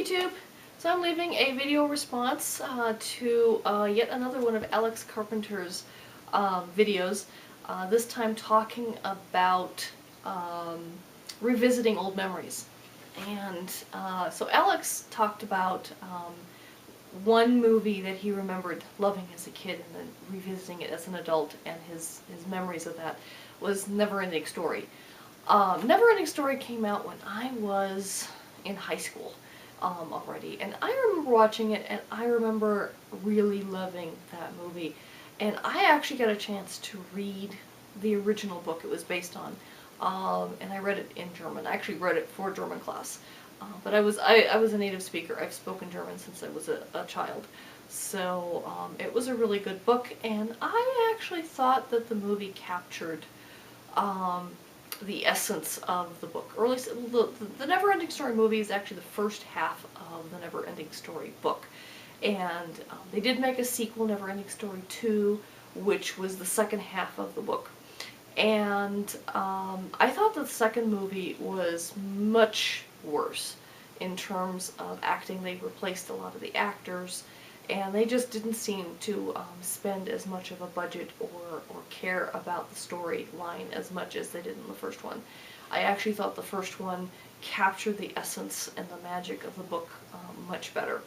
YouTube! So I'm leaving a video response to yet another one of Alex Carpenter's videos, this time talking about revisiting old memories. And so Alex talked about one movie that he remembered loving as a kid and then revisiting it as an adult, and his memories of that was Neverending Story. Neverending Story came out when I was in high school already, and I remember watching it, and I remember really loving that movie. And I actually got a chance to read the original book it was based on, and I read it in German. I actually read it for German class, but I was a native speaker. I've spoken German since I was a child, so it was a really good book, and I actually thought that the movie captured the essence of the book, or at least the Neverending Story movie is actually the first half of the Neverending Story book. And they did make a sequel, Neverending Story 2, which was the second half of the book. And I thought the second movie was much worse in terms of acting. They replaced a lot of the actors, and they just didn't seem to spend as much of a budget or care about the storyline as much as they did in the first one. I actually thought the first one captured the essence and the magic of the book much better.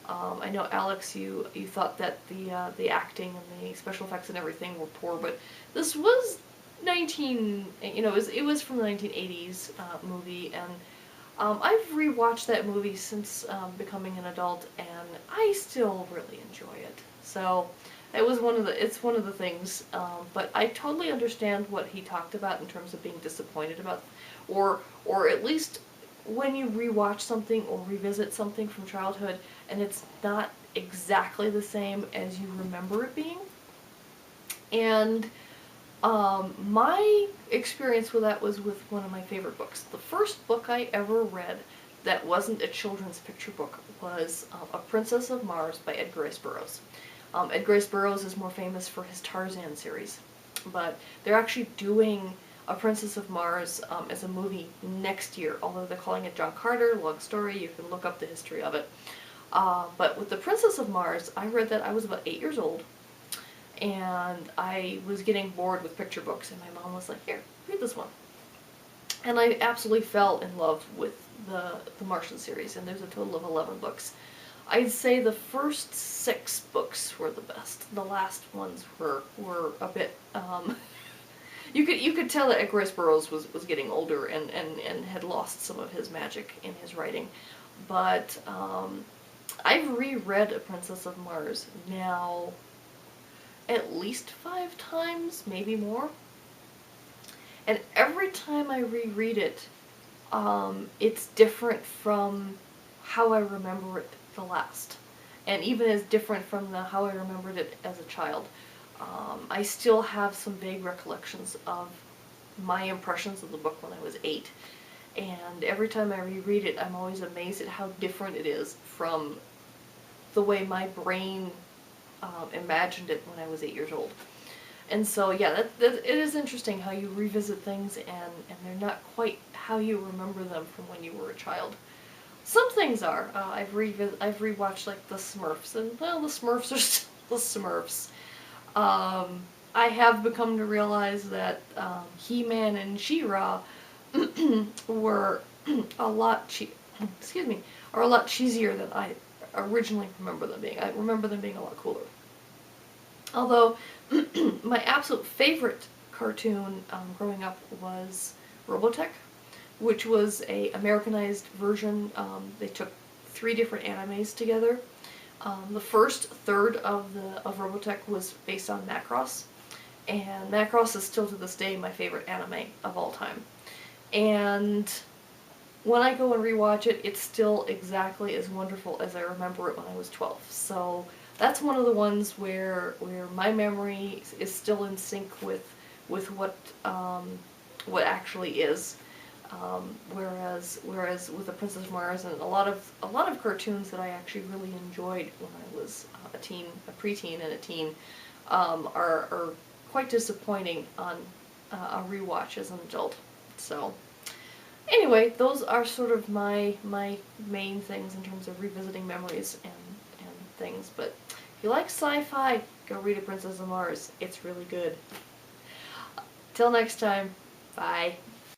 I know, Alex, you thought that the acting and the special effects and everything were poor, but this was it was from the 1980s movie, and I've rewatched that movie since becoming an adult, and I still really enjoy it. So it's one of the things, but I totally understand what he talked about in terms of being disappointed about, or at least when you rewatch something or revisit something from childhood and it's not exactly the same as you remember it being. And my experience with that was with one of my favorite books. The first book I ever read that wasn't a children's picture book was A Princess of Mars by Edgar Rice Burroughs. Edgar Rice Burroughs is more famous for his Tarzan series, but they're actually doing A Princess of Mars as a movie next year, although they're calling it John Carter. Long story, you can look up the history of it. But with The Princess of Mars, I read that I was about 8 years old, and I was getting bored with picture books, and my mom was like, "Here, read this one." And I absolutely fell in love with the Martian series, and there's a total of 11 books. I'd say the first 6 books were the best. The last ones were a bit, you could tell that Edgar Rice Burroughs was getting older and had lost some of his magic in his writing. But I've reread A Princess of Mars now at least 5 times, maybe more. And every time I reread it, it's different from how I remember it the last. And even as different from how I remembered it as a child. I still have some vague recollections of my impressions of the book when I was 8. And every time I reread it, I'm always amazed at how different it is from the way my brain imagined it when I was 8 years old. And so, yeah, it is interesting how you revisit things and they're not quite how you remember them from when you were a child. Some things are. I've rewatched like the Smurfs, and well, the Smurfs are still the Smurfs. I have become to realize that He-Man and She-Ra were a lot cheesier than I originally remember them being. I remember them being a lot cooler. Although my absolute favorite cartoon growing up was Robotech, which was a Americanized version. They took 3 different animes together. The first third of Robotech was based on Macross, and Macross is still to this day my favorite anime of all time. And when I go and rewatch it, it's still exactly as wonderful as I remember it when I was 12. So that's one of the ones where my memory is still in sync with what actually is. Whereas with The Princess of Mars and a lot of cartoons that I actually really enjoyed when I was a preteen and a teen, are quite disappointing on a rewatch as an adult. So Anyway, those are sort of my main things in terms of revisiting memories and things. But if you like sci-fi, go read A Princess of Mars. It's really good. Till next time, bye.